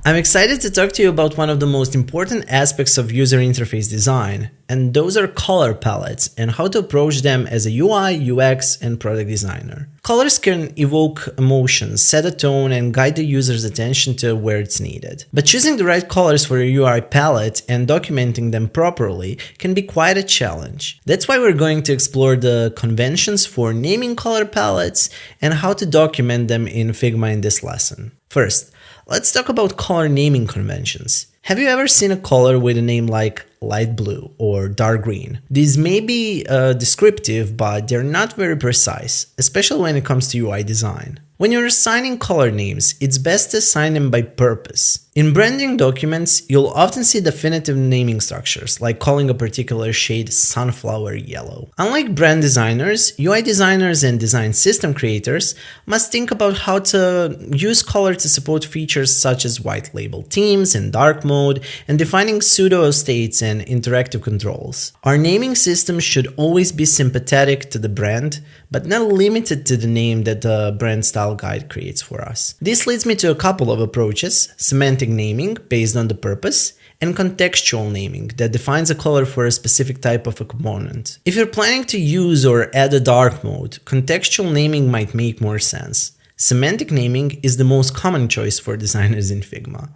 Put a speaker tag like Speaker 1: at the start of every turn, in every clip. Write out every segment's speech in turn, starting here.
Speaker 1: I'm excited to talk to you about one of the most important aspects of user interface design, and those are color palettes and how to approach them as a UI, UX, and product designer. Colors can evoke emotions, set a tone, and guide the user's attention to where it's needed. But choosing the right colors for your UI palette and documenting them properly can be quite a challenge. That's why we're going to explore the conventions for naming color palettes and how to document them in Figma in this lesson. First, let's talk about color naming conventions. Have you ever seen a color with a name like light blue or dark green? These may be descriptive, but they're not very precise, especially when it comes to UI design. When you're assigning color names, it's best to assign them by purpose. In branding documents, you'll often see definitive naming structures, like calling a particular shade sunflower yellow. Unlike brand designers, UI designers and design system creators must think about how to use color to support features such as white label themes and dark mode, and defining pseudo states and interactive controls. Our naming system should always be sympathetic to the brand, but not limited to the name that the brand style guide creates for us. This leads me to a couple of approaches: semantic naming based on the purpose, and contextual naming that defines a color for a specific type of a component. If you're planning to use or add a dark mode, contextual naming might make more sense. Semantic naming is the most common choice for designers in Figma.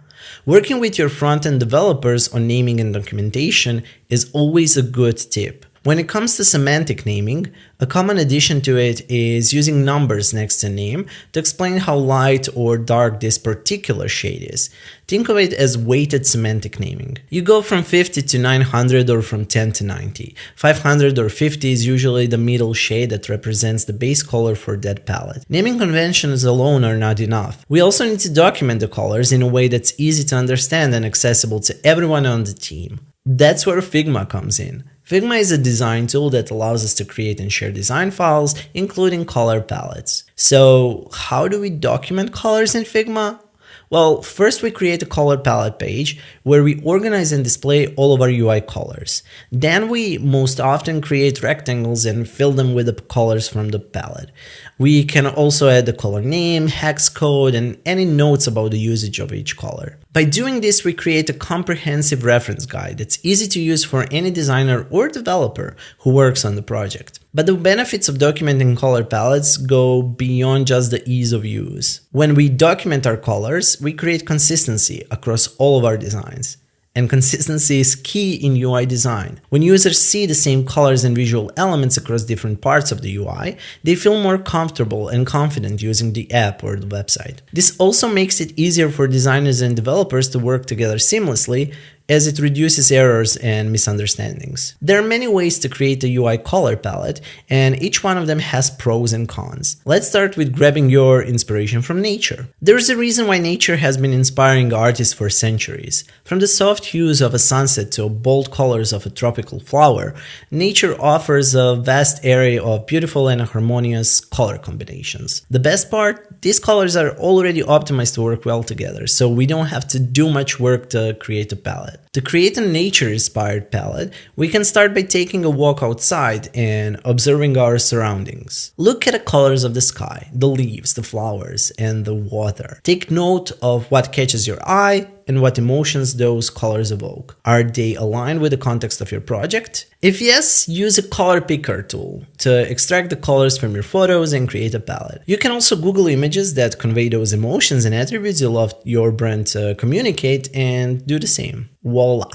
Speaker 1: Working with your front-end developers on naming and documentation is always a good tip. When it comes to semantic naming, a common addition to it is using numbers next to name to explain how light or dark this particular shade is. Think of it as weighted semantic naming. You go from 50 to 900 or from 10 to 90. 500 or 50 is usually the middle shade that represents the base color for that palette. Naming conventions alone are not enough. We also need to document the colors in a way that's easy to understand and accessible to everyone on the team. That's where Figma comes in. Figma is a design tool that allows us to create and share design files, including color palettes. So, how do we document colors in Figma? Well, first we create a color palette page where we organize and display all of our UI colors. Then we most often create rectangles and fill them with the colors from the palette. We can also add the color name, hex code, and any notes about the usage of each color. By doing this, we create a comprehensive reference guide that's easy to use for any designer or developer who works on the project. But the benefits of documenting color palettes go beyond just the ease of use. When we document our colors, we create consistency across all of our designs. And consistency is key in UI design. When users see the same colors and visual elements across different parts of the UI, they feel more comfortable and confident using the app or the website. This also makes it easier for designers and developers to work together seamlessly, as it reduces errors and misunderstandings. There are many ways to create a UI color palette, and each one of them has pros and cons. Let's start with grabbing your inspiration from nature. There's a reason why nature has been inspiring artists for centuries. From the soft hues of a sunset to bold colors of a tropical flower, nature offers a vast array of beautiful and harmonious color combinations. The best part? These colors are already optimized to work well together, so we don't have to do much work to create a palette. To create a nature-inspired palette, we can start by taking a walk outside and observing our surroundings. Look at the colors of the sky, the leaves, the flowers, and the water. Take note of what catches your eye and what emotions those colors evoke. Are they aligned with the context of your project? If yes, use a color picker tool to extract the colors from your photos and create a palette. You can also Google images that convey those emotions and attributes you love your brand to communicate and do the same. Voila!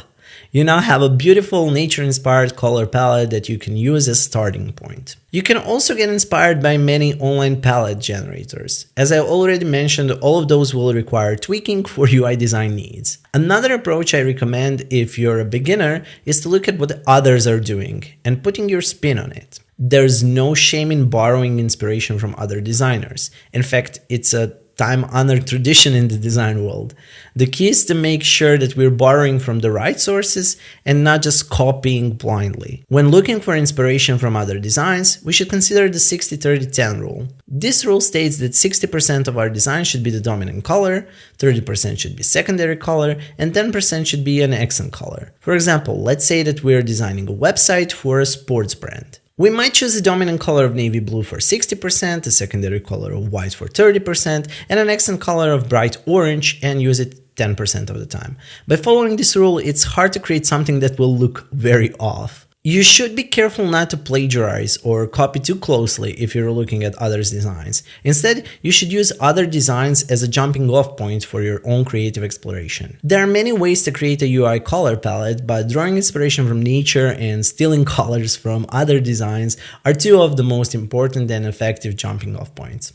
Speaker 1: You now have a beautiful nature-inspired color palette that you can use as a starting point. You can also get inspired by many online palette generators. As I already mentioned, all of those will require tweaking for UI design needs. Another approach I recommend if you're a beginner is to look at what others are doing and putting your spin on it. There's no shame in borrowing inspiration from other designers. In fact, it's a time-honored tradition in the design world. The key is to make sure that we're borrowing from the right sources and not just copying blindly. When looking for inspiration from other designs, we should consider the 60-30-10 rule. This rule states that 60% of our design should be the dominant color, 30% should be secondary color, and 10% should be an accent color. For example, let's say that we're designing a website for a sports brand. We might choose a dominant color of navy blue for 60%, a secondary color of white for 30%, and an accent color of bright orange and use it 10% of the time. By following this rule, it's hard to create something that will look very off. You should be careful not to plagiarize or copy too closely if you're looking at others' designs. Instead, you should use other designs as a jumping off point for your own creative exploration. There are many ways to create a UI color palette, but drawing inspiration from nature and stealing colors from other designs are two of the most important and effective jumping off points.